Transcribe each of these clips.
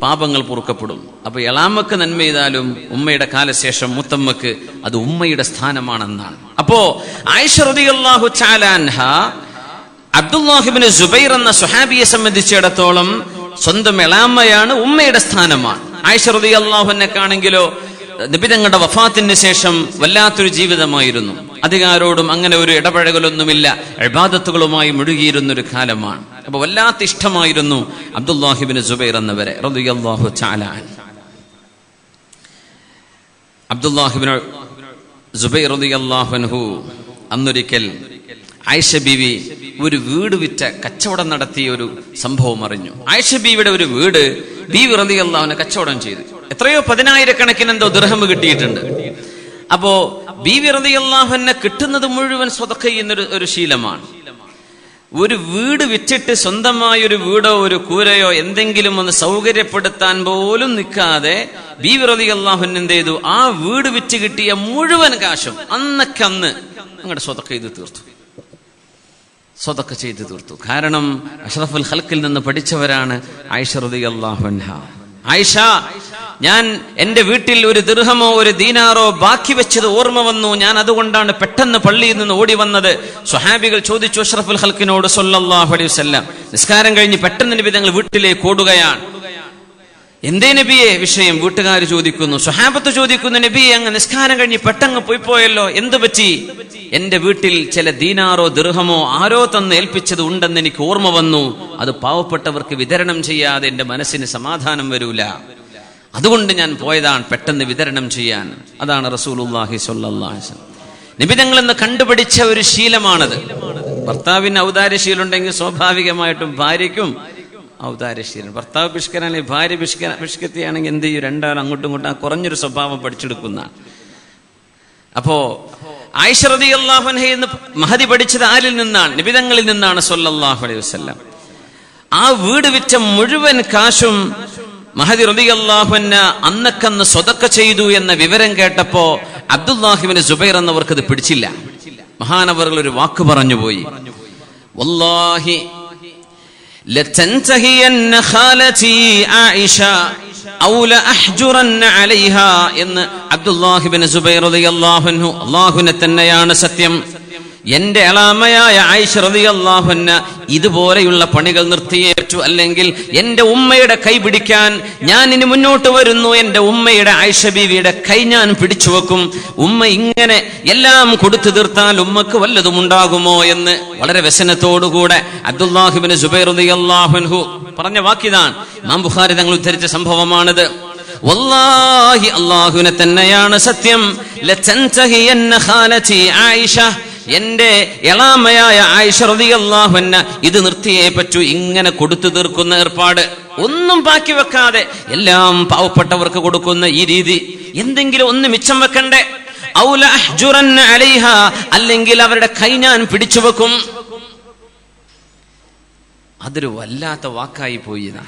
പാപങ്ങൾ പൊറുക്കപ്പെടും. അപ്പൊ എളാമക്ക് നന്മ ചെയ്താലും ഉമ്മയുടെ കാലശേഷം മുത്തമ്മക്ക് അത് ഉമ്മയുടെ സ്ഥാനമാണെന്നാണ്. അപ്പോ ആയിഷ റളിയല്ലാഹു തആല അൻഹ അബ്ദുല്ലാഹ് ഇബ്നു സുബൈർ എന്ന സ്വഹാബിയെ സംബന്ധിച്ചിടത്തോളം സ്വന്തം എളാമയാണ്, ഉമ്മയുടെ സ്ഥാനമാണ്. ആയിഷ റളിയല്ലാഹു അൻഹക്കാണെങ്കിലോ നബി തങ്ങളുടെ വഫാത്തിന് ശേഷം വല്ലാത്തൊരു ജീവിതമായിരുന്നു. അധികാരോടും അങ്ങനെ ഒരു ഇടപഴകലൊന്നുമില്ല, ഇബാദത്തുകളുമായി മുഴുകിയിരുന്നൊരു കാലമാണ്. അപ്പൊ വല്ലാത്ത ഇഷ്ടമായിരുന്നു അബ്ദുല്ലാഹ് ഇബ്നു സുബൈർ എന്നവരെ റളിയല്ലാഹു തആല അൻഹു. അബ്ദുല്ലാഹ് ഇബ്നു സുബൈർ റളിയല്ലാഹു അൻഹു അന്നൊരിക്കൽ ആയിഷ ബീവി ഒരു വീട് വിറ്റ കച്ചവടം നടത്തിയ ഒരു സംഭവം അറിഞ്ഞു. ആയിഷ ബീവിയുടെ ഒരു വീട് ബീവി റളിയല്ലാഹു അൻഹ കച്ചവടം ചെയ്തു. എത്രയോ 10,000 എന്തോ ദിർഹം കിട്ടിയിട്ടുണ്ട്. അപ്പോ ബീവി റളിയല്ലാഹു അൻഹ കിട്ടുന്നത് മുഴുവൻ സ്വതക്ക ചെയ്യുന്ന ഒരു ശീലമാണ്. ഒരു വീട് വിറ്റിട്ട് സ്വന്തമായ ഒരു വീടോ ഒരു കൂരയോ എന്തെങ്കിലും ഒന്ന് സൗകര്യപ്പെടുത്താൻ പോലും നിൽക്കാതെ ബീവി റളിയല്ലാഹു അൻഹ എന്ത് ചെയ്തു? ആ വീട് വിറ്റ് കിട്ടിയ മുഴുവൻ കാശും അന്നക്കന്ന് അങ്ങോട്ട് സ്വതക്ക ചെയ്ത് തീർത്തു. സ്വതക്ക ചെയ്ത് തീർത്തു. കാരണം അഷ്റഫുൽ ഖൽഖിൽ നിന്ന് പഠിച്ചവരാണ് ആയിഷ റളിയല്ലാഹു അൻഹ. ആയിഷ, ഞാൻ എന്റെ വീട്ടിൽ ഒരു ദിർഹമോ ഒരു ദീനാറോ ബാക്കി വെച്ചത് ഓർമ്മ വന്നു. ഞാൻ അതുകൊണ്ടാണ് പെട്ടെന്ന് പള്ളിയിൽ നിന്ന് ഓടി വന്നത്. സ്വഹാബികൾ ചോദിച്ചു അഷ്റഫുൽ ഖൽഖിനോട് സല്ലല്ലാഹു അലൈഹി വസല്ലം, നിസ്കാരം കഴിഞ്ഞ് പെട്ടെന്ന് നബി തങ്ങൾ വീട്ടിലേക്ക് ഓടുകയാണ്. എന്തേ നബിയെ വിഷയം? വീട്ടുകാർ ചോദിക്കുന്നു, സ്വഹാബത്ത് ചോദിക്കുന്നു, നബിയെ അങ്ങ് നിസ്കാരം കഴിഞ്ഞ് പെട്ടെന്ന് പോയല്ലോ, എന്ത് പറ്റി? എന്റെ വീട്ടിൽ ചില ദീനാറോ ദിർഹമോ ആരോ തന്ന് ഏൽപ്പിച്ചത് ഉണ്ടെന്ന് എനിക്ക് ഓർമ്മ വന്നു. അത് പാവപ്പെട്ടവർക്ക് വിതരണം ചെയ്യാതെ എന്റെ മനസ്സിന് സമാധാനം വരൂല, അതുകൊണ്ട് ഞാൻ പോയതാണ് പെട്ടെന്ന് വിതരണം ചെയ്യാൻ. അതാണ് റസൂലുള്ളാഹി സ്വല്ലല്ലാഹു അലൈഹി വസല്ലം നബി തങ്ങൾ എന്ന് കണ്ടുപിടിച്ച ഒരു ശീലമാണത്. ഭർത്താവിന് ഔദാര്യശീലുണ്ടെങ്കിൽ സ്വാഭാവികമായിട്ടും ഭാര്യയ്ക്കും ഔദാര്യശീലം. ഭർത്താവ് പിഷ്കനാണെങ്കിൽ ഭാര്യ പിഷ്കത്തിയാണെങ്കിൽ എന്ത് ചെയ്യും? രണ്ടാളും അങ്ങോട്ടും ഇങ്ങോട്ടും കുറഞ്ഞൊരു സ്വഭാവം പഠിച്ചെടുക്കുന്ന. അപ്പോ ആയിഷ റളിയല്ലാഹു അൻഹ എന്ന് മഹദി പഠിച്ചത് ആരിൽ നിന്നാണ്? നബി തങ്ങളിൽ നിന്നാണ് സ്വല്ലല്ലാഹു അലൈഹി വസല്ലം. ആ വീട് വിറ്റ മുഴുവൻ കാശും മഹദി റളിയല്ലാഹു അൻഹ അന്നക്കന്ന് സ്വതക്ക ചെയ്തു എന്ന വിവരം കേട്ടപ്പോ അബ്ദുല്ലാഹ് ഇബ്നു സുബൈർ എന്നവർക്ക് ഇത് പിടിച്ചില്ല. മഹാനവറുകൾ ഒരു വാക്ക് പറഞ്ഞുപോയി, വല്ലാഹി ലതൻതഹിയന്ന ഖാലതി ആയിഷ ഔ ലഅഹ്ജുറന്ന അലൈഹാ എന്ന് അബ്ദുല്ലാഹ് ഇബ്നു സുബൈർ റളിയല്ലാഹു അൻഹു, അല്ലാഹുവിനെ തന്നെയാണ് സത്യം, എന്റെ എളാമയായ ആയിഷ റളിയല്ലാഹു അൻഹ ഇതുപോലെയുള്ള പണികൾ നിർത്തിയേ പറ്റൂ, അല്ലെങ്കിൽ എന്റെ ഉമ്മയുടെ കൈ പിടിക്കാൻ ഞാൻ ഇനി മുന്നോട്ട് വരുന്നു, എന്റെ ഉമ്മയുടെ ആയിഷ ബീവിയുടെ കൈ ഞാൻ പിടിച്ചു വെക്കും. ഉമ്മ ഇങ്ങനെ എല്ലാം കൊടുത്തു തീർത്താൽ ഉമ്മക്ക് വല്ലതും ഉണ്ടാകുമോ എന്ന് വളരെ വ്യസനത്തോടുകൂടെ അബ്ദുല്ലാഹ് ഇബ്നു സുബൈർ റളിയല്ലാഹു അൻഹു പറഞ്ഞ വാക്കിതാണ്. ഇമാം ബുഖാരി തങ്ങൾ ഉദ്ധരിച്ച സംഭവമാണിത്. വല്ലാഹി, അല്ലാഹുവിനെ തന്നെയാണ് സത്യം, ലതൻതഹിയന്ന ഖാലതി ആയിഷ, എന്റെ എളാമയായ ആയിഷ റളിയല്ലാഹു അൻഹ ഇത് നിർത്തിയേ പറ്റൂ. ഇങ്ങനെ കൊടുത്തു തീർക്കുന്ന ഏർപ്പാട്, ഒന്നും ബാക്കി വെക്കാതെ എല്ലാം പാവപ്പെട്ടവർക്ക് കൊടുക്കുന്ന ഈ രീതി, എന്തെങ്കിലും ഒന്ന് മിച്ചം വെക്കണ്ടേ? ഔ ലഅഹ്ജുറന്ന അലൈഹാ, അല്ലെങ്കിൽ അവരുടെ കൈ ഞാൻ പിടിച്ചു വെക്കും. അതൊരു വല്ലാത്ത വാക്കായി പോയിതാ.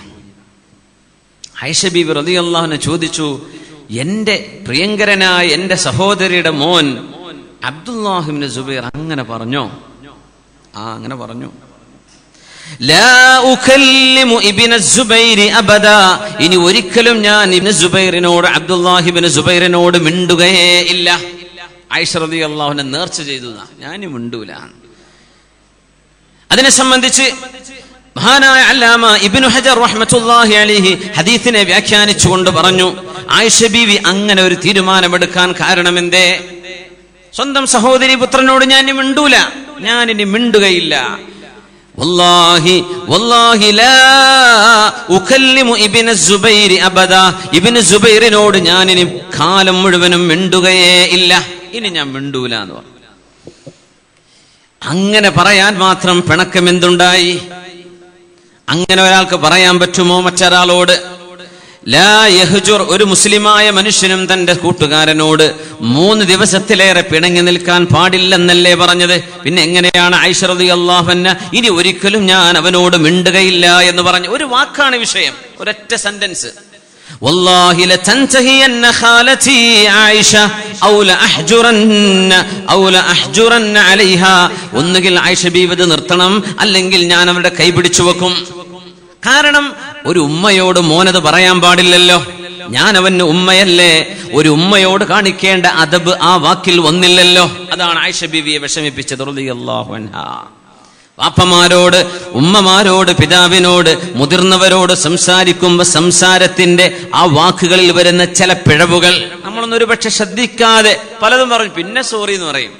ആയിഷ ബീവി റളിയല്ലാഹു അൻഹ ചോദിച്ചു, എന്റെ പ്രിയങ്കരനായ എന്റെ സഹോദരിയുടെ മോൻ അബ്ദുല്ലാഹ് ഇബ്നു സുബൈർ അങ്ങനെ പറഞ്ഞോ? അങ്ങനെ പറഞ്ഞു. ലാ ഉകല്ലിമു ഇബ്നു സുബൈർ അബദാ, ഇനി ഒരിക്കലും ഞാൻ ഇബ്നു സുബൈറിനോട്, അബ്ദുല്ലാഹ് ഇബ്നു സുബൈറിനോട് മിണ്ടുകയേ ഇല്ല. ആയിഷ റളിയല്ലാഹു അൻഹ നേർച്ച ചെയ്തു, ഞാൻ മിണ്ടൂല. അതിനെ സംബന്ധിച്ച് മഹാനായ അല്ലാമ ഇബ്നു ഹജർ റഹ്മത്തുള്ളാഹി അലൈഹി ഹദീസിനെ വ്യാഖ്യാനിച്ചുകൊണ്ട് പറഞ്ഞു, ആയിഷ ബീവി അങ്ങനെ ഒരു തീരുമാനമെടുക്കാൻ കാരണം എന്തേ? സ്വന്തം സഹോദരി പുത്രനോട് ഞാൻ ഇനി മിണ്ടൂല, ഞാൻ ഇനി മിണ്ടുകയില്ല. വല്ലാഹി വല്ലാഹി ലാ ഉകല്ലിമു ഇബ്നു സുബൈർ അബദാ, ഇബ്നു സുബൈറിനോട് ഞാൻ ഇനി കാലം മുഴുവനും മിണ്ടുകയേ ഇല്ല, ഇനി ഞാൻ മിണ്ടൂല എന്ന് പറഞ്ഞു. അങ്ങനെ പറയാൻ മാത്രം പിണക്കം എന്തുണ്ടായി? അങ്ങനെ ഒരാൾക്ക് പറയാൻ പറ്റുമോ മറ്റൊരാളോട്? ലാ യഹ്ജുർ, ഒരു മുസ്ലിമായ മനുഷ്യനും തന്റെ കൂട്ടുകാരനോട് 3 ദിവസത്തിലേറെ പിണങ്ങി നിൽക്കാൻ പാടില്ലെന്നല്ലേ പറഞ്ഞത്? പിന്നെ എങ്ങനെയാണ് ആയിഷ റളിയല്ലാഹു അൻഹ ഇനി ഒരിക്കലും ഞാൻ അവനോട് മിണ്ടുകയില്ല എന്ന് പറഞ്ഞു? ഒരു വാക്കാണ് വിഷയം, ഒരൊറ്റ സെന്റൻസ്. വല്ലാഹി ലതൻതഹിയന്ന ഖാലതി ആയിഷ ഔ ലഅഹ്ജുറന്ന അലൈഹാ, ഒന്നുകിൽ ആയിഷ ബീവി നിർത്തണം, അല്ലെങ്കിൽ ഞാൻ അവരുടെ കൈ പിടിച്ചു വെക്കും. കാരണം ഒരു ഉമ്മയോട് മോനത് പറയാൻ പാടില്ലല്ലോ. ഞാൻ അവന് ഉമ്മയല്ലേ, ഒരു ഉമ്മയോട് കാണിക്കേണ്ട അദബ് ആ വാക്കിൽ വന്നില്ലല്ലോ. അതാണ് ആയിഷ ബീവിയെ വിഷമിപ്പിച്ചത് റളിയല്ലാഹു അൻഹാ. വാപ്പമാരോട്, ഉമ്മമാരോട്, പിതാവിനോട്, മുതിർന്നവരോട് സംസാരിക്കുമ്പോ സംസാരത്തിന്റെ ആ വാക്കുകളിൽ വരുന്ന ചില പിഴവുകൾ നമ്മളൊന്നും ഒരു പക്ഷെ ശ്രദ്ധിക്കാതെ പലതും പറയും. പിന്നെ സോറി എന്ന് പറയും,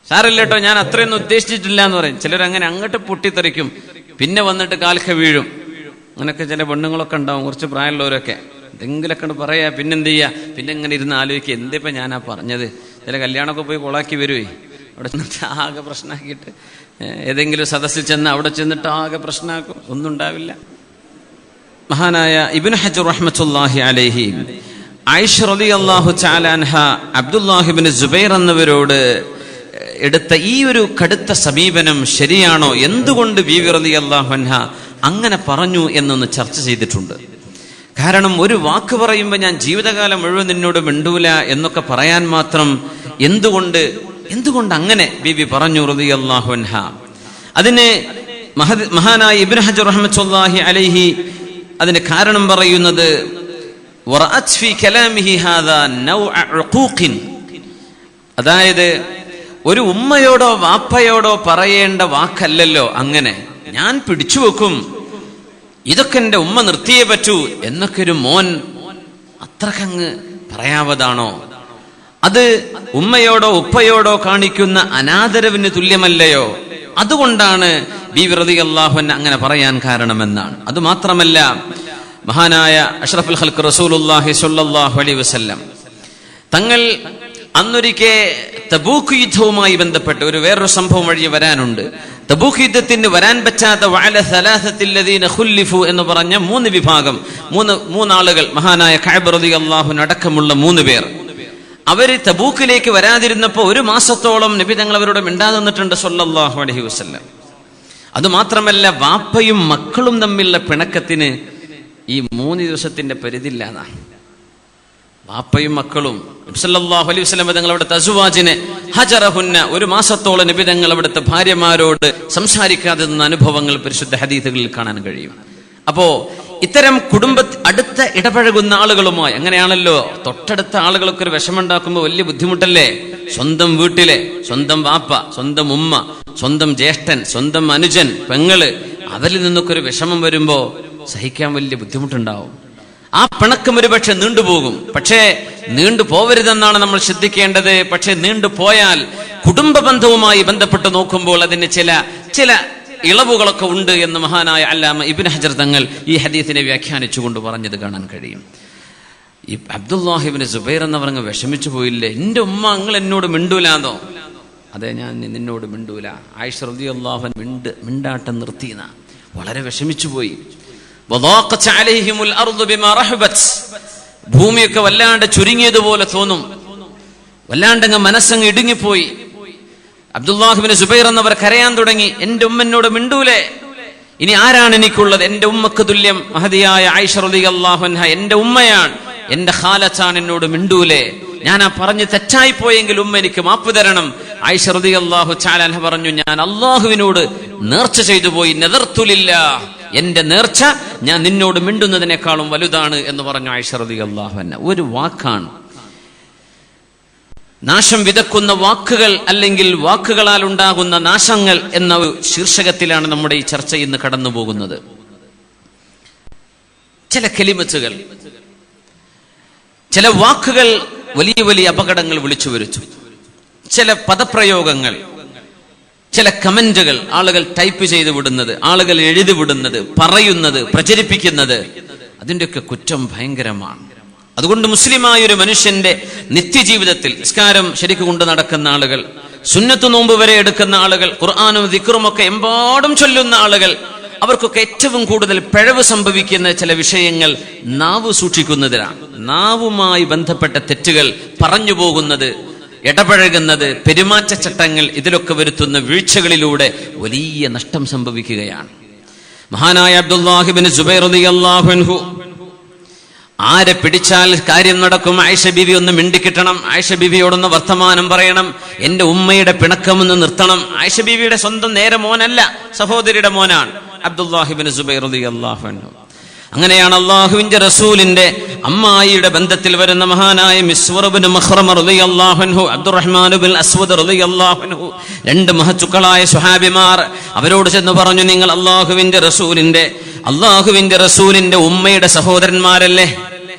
സാരല്ല കേട്ടോ, ഞാൻ അത്രയൊന്നും ഉദ്ദേശിച്ചിട്ടില്ല എന്ന് പറയും. ചിലരങ്ങനെ അങ്ങോട്ട് പൊട്ടിത്തെറിക്കും, പിന്നെ വന്നിട്ട് കാൽക്ക വീഴും. അങ്ങനെയൊക്കെ ചില പെണ്ണുങ്ങളൊക്കെ ഉണ്ടാവും, കുറച്ച് പ്രായമുള്ളവരൊക്കെ. എന്തെങ്കിലൊക്കെ പറയാ, പിന്നെന്ത് ചെയ്യാ, പിന്നെ ഇങ്ങനെ ഇരുന്ന് ആലോചിക്കുക, എന്തിപ്പോ ഞാനാ പറഞ്ഞത്. ചില കല്യാണമൊക്കെ പോയി കൊളാക്കി വരുവേ, അവിടെ ചെന്നിട്ട് ആകെ പ്രശ്നമാക്കിയിട്ട്, ഏതെങ്കിലും സദസ്സിൽ ചെന്ന് അവിടെ ചെന്നിട്ട് ആകെ പ്രശ്നമാക്കും, ഒന്നും ഉണ്ടാവില്ല. മഹാനായ ഇബ്നു ഹജർ റഹ്മത്തുള്ളാഹി അലൈഹി ആയിഷ റളിയല്ലാഹു തആല അൻഹ അബ്ദുല്ലാഹി ഇബ്നു സുബൈർ എന്നവരോട് എടുത്ത ഈ ഒരു കടുത്ത സമീപനം ശരിയാണോ, എന്തുകൊണ്ട് ബീവി റളിയല്ലാഹു അൻഹ അങ്ങനെ പറഞ്ഞു എന്നൊന്ന് ചർച്ച ചെയ്തിട്ടുണ്ട്. കാരണം ഒരു വാക്ക് പറയുമ്പോൾ ഞാൻ ജീവിതകാലം മുഴുവൻ നിന്നോട് മിണ്ടൂല എന്നൊക്കെ പറയാൻ മാത്രം എന്തുകൊണ്ട് അങ്ങനെ ബീബി പറഞ്ഞു റളിയല്ലാഹു അൻഹ. അതിന് മഹാനായ ഇബ്നു ഹജർ റഹ്മത്തുള്ളാഹി അലൈഹി അതിന് കാരണം പറയുന്നത് വറഅത് ഫീ കലാമിഹി ഹാദാ നൗഅ ഉഖൂഖിൻ, അതായത് ഒരു ഉമ്മയോടോ വാപ്പയോടോ പറയേണ്ട വാക്കല്ലല്ലോ അങ്ങനെ. ഞാൻ പിടിച്ചു വെക്കും, ഇതൊക്കെ എൻ്റെ ഉമ്മ നിർത്തിയേ പറ്റൂ എന്നൊക്കെ ഒരു മോൻ അത്രക്കങ്ങ് പറയാവതാണോ? അത് ഉമ്മയോടോ ഉപ്പയോടോ കാണിക്കുന്ന അനാദരവിന് തുല്യമല്ലയോ? അതുകൊണ്ടാണ് ബീവി റളിയല്ലാഹു അൻഹ അങ്ങനെ പറയാൻ കാരണമെന്നാണ്. അതുമാത്രമല്ല, മഹാനായ അഷ്റഫുൽ ഖൽഖ് റസൂലുള്ളാഹി സ്വല്ലല്ലാഹു അലൈഹി വസല്ലം തങ്ങൾ അന്നൊരിക്കെ തബൂക്ക് യുദ്ധവുമായി ബന്ധപ്പെട്ട് വേറൊരു സംഭവം വഴി വരാനുണ്ട്. തബൂക്ക് യുദ്ധത്തിന് വരാൻ പറ്റാത്ത വഅല സലാസത്തിൽ ലദീന ഖുല്ലിഫു എന്ന് പറഞ്ഞ മൂന്ന് വിഭാഗം, മൂന്നാളുകൾ, മഹാനായ കഅബ് റളിയല്ലാഹു അൻഹു അടക്കമുള്ള 3 പേർ, അവര് തബൂക്കിലേക്ക് വരാതിരുന്നപ്പോ 1 മാസത്തോളം നബി തങ്ങൾ അവരോട് മിണ്ടാതെ നിന്നിട്ടുണ്ട് സ്വല്ലല്ലാഹു അലൈഹി വസല്ലം. അതുമാത്രമല്ല, വാപ്പയും മക്കളും തമ്മിലുള്ള പിണക്കത്തിന് ഈ 3 ദിവസത്തിന്റെ പരിധിയില്ലാതാണ്. വാപ്പയും മക്കളും നബി സല്ലല്ലാഹു അലൈഹി വസല്ലം തങ്ങൾ അവിടുത്തെ അസ്വാജിനെ ഹജറഹുന്ന 1 മാസത്തോളം നബി തങ്ങൾ അവിടുത്തെ ഭാര്യമാരോട് സംസാരിക്കാതെ നിന്ന അനുഭവങ്ങൾ പരിശുദ്ധ ഹദീസുകളിൽ കാണാൻ കഴിയും. അപ്പോ ഇത്തരം അടുത്ത ഇടപഴകുന്ന ആളുകളുമായി, അങ്ങനെയാണല്ലോ തൊട്ടടുത്ത ആളുകളൊക്കെ ഒരു വിഷമുണ്ടാക്കുമ്പോൾ വലിയ ബുദ്ധിമുട്ടല്ലേ? സ്വന്തം വീട്ടിലെ സ്വന്തം വാപ്പ, സ്വന്തം ഉമ്മ, സ്വന്തം ജ്യേഷ്ഠൻ, സ്വന്തം അനുജൻ, പെങ്ങള്, അവരിൽ നിന്നൊക്കെ ഒരു വിഷമം വരുമ്പോ സഹിക്കാൻ വലിയ ബുദ്ധിമുട്ടുണ്ടാവും. ആ പിണക്കം ഒരുപക്ഷെ നീണ്ടുപോകും. പക്ഷേ നീണ്ടുപോവരുതെന്നാണ് നമ്മൾ ശ്രദ്ധിക്കേണ്ടത്. പക്ഷെ നീണ്ടുപോയാൽ കുടുംബ ബന്ധവുമായി ബന്ധപ്പെട്ട് നോക്കുമ്പോൾ അതിന് ചില ഇളവുകളൊക്കെ ഉണ്ട് എന്ന് മഹാനായ അല്ലാമ ഇബ്നു ഹജർ തങ്ങൾ ഈ ഹദീസിനെ വ്യാഖ്യാനിച്ചുകൊണ്ട് പറഞ്ഞത് കാണാൻ കഴിയും. ഈ അബ്ദുല്ലാഹി ഇബ്നു സുബൈർ എന്നവരങ്ങ് വിഷമിച്ചു പോയില്ലേ, എന്റെ ഉമ്മ നിങ്ങൾ എന്നോട് മിണ്ടൂലാന്നോ? അതെ, ഞാൻ നിന്നോട് മിണ്ടൂല. ആയിഷ റളിയല്ലാഹു അൻഹ മിണ്ടാട്ടം നിർത്തിയെന്ന വളരെ വിഷമിച്ചു പോയി. ഭൂമിയൊക്കെ വല്ലാണ്ട് ചുരുങ്ങിയതുപോലെ തോന്നും, വല്ലാണ്ടങ്ങ് മനസ്സങ്ങ് ഇടുങ്ങിപ്പോയി. അബ്ദുല്ലാഹി ഇബ്നു സുബൈർ എന്നവർ കരയാൻ തുടങ്ങി. എന്റെ ഉമ്മ എന്നോട് മിണ്ടൂലേ, ഇനി ആരാണ് എനിക്കുള്ളത്? എന്റെ ഉമ്മക്ക് തുല്യം മഹദിയായ ആയിഷ റളിയല്ലാഹു അൻഹ എന്റെ ഉമ്മയാണ്, എന്റെ ഖാലത്താണ്, എന്നോട് മിണ്ടൂലേ? ഞാൻ ആ പറഞ്ഞ് തെറ്റായി പോയെങ്കിൽ ഉമ്മ എനിക്ക് മാപ്പ് തരണം. ആയിഷ റളിയല്ലാഹു തആല അൻഹ പറഞ്ഞു, ഞാൻ അല്ലാഹുവിനോട് നേർച്ച ചെയ്തു പോയി, നദർതു ലില്ലാഹ്, എന്റെ നേർച്ച ഞാൻ നിന്നോട് മിണ്ടുന്നതിനേക്കാളും വലുതാണ് എന്ന് പറഞ്ഞു ആയിഷ റളിയല്ലാഹു അൻഹ. ഒരു വാക്കാണ്, നാശം വിതക്കുന്ന വാക്കുകൾ അല്ലെങ്കിൽ വാക്കുകളാൽ ഉണ്ടാകുന്ന നാശങ്ങൾ എന്ന ശീർഷകത്തിലാണ് നമ്മുടെ ഈ ചർച്ച ഇന്ന് കടന്നു പോകുന്നത്. ചില കലിമത്തുകൾ, ചില വാക്കുകൾ വലിയ വലിയ അപകടങ്ങൾ വിളിച്ചു വരുത്തും. ചില പദപ്രയോഗങ്ങൾ, ചില കമന്റുകൾ ആളുകൾ ടൈപ്പ് ചെയ്ത് വിടുന്നത്, ആളുകൾ എഴുതി വിടുന്നത്, പറയുന്നത്, പ്രചരിപ്പിക്കുന്നത്, അതിൻ്റെയൊക്കെ കുറ്റം ഭയങ്കരമാണ്. അതുകൊണ്ട് മുസ്ലിമായ ഒരു മനുഷ്യന്റെ നിത്യജീവിതത്തിൽ നിസ്കാരം ശരിക്ക് കൊണ്ട് നടക്കുന്ന ആളുകൾ, സുന്നത്ത് നോമ്പ് വരെ എടുക്കുന്ന ആളുകൾ, ഖുർആനും ദിക്റും ഒക്കെ എമ്പാടും ചൊല്ലുന്ന ആളുകൾ, അവർക്കൊക്കെ ഏറ്റവും കൂടുതൽ പിഴവ് സംഭവിക്കുന്ന ചില വിഷയങ്ങൾ നാവ് സൂക്ഷിക്കുന്നതിനാണ്. നാവുമായി ബന്ധപ്പെട്ട തെറ്റുകൾ പറഞ്ഞു പോകുന്നത്, ഇടപഴകുന്നത്, പെരുമാറ്റച്ചട്ടങ്ങൾ, ഇതിലൊക്കെ വരുത്തുന്ന വീഴ്ചകളിലൂടെ വലിയ നഷ്ടം സംഭവിക്കുകയാണ്. മഹാനായ അബ്ദുല്ലാഹി ഇബ്നു സുബൈർ റളിയല്ലാഹു അൻഹു, ആരെ പിടിച്ചാൽ കാര്യം നടക്കും, ആയിഷ ബീവി ഒന്ന് മിണ്ടിക്കിട്ടണം, ആയിഷ ബീവിയോടൊന്ന് വർത്തമാനം പറയണം, എന്റെ ഉമ്മയുടെ പിണക്കമൊന്ന് നിർത്തണം. ആയിഷ ബീവിയുടെ സ്വന്തം നേരെ മോനല്ല, സഹോദരിയുടെ മോനാണ് അബ്ദുല്ലാഹി ഇബ്നു സുബൈർ റളിയല്ലാഹു അൻഹു. അങ്ങനെയാണ് അള്ളാഹുവിന്റെ റസൂലിന്റെ അമ്മായിയുടെ ബന്ധത്തിൽ വരുന്ന മഹാനായ മിസ്വർ ഇബ്നു മഖ്റമ റളിയല്ലാഹു അൻഹു, അബ്ദുറഹ്മാൻ ഇബ്നുൽ അസ്വദ് റളിയല്ലാഹു അൻഹു, രണ്ട് മഹത്തുക്കളായ സ്വഹാബിമാർ അവരോട് ചെന്ന് പറഞ്ഞു, നിങ്ങൾ അള്ളാഹുവിന്റെ റസൂലിന്റെ ഉമ്മയുടെ സഹോദരന്മാരല്ലേ,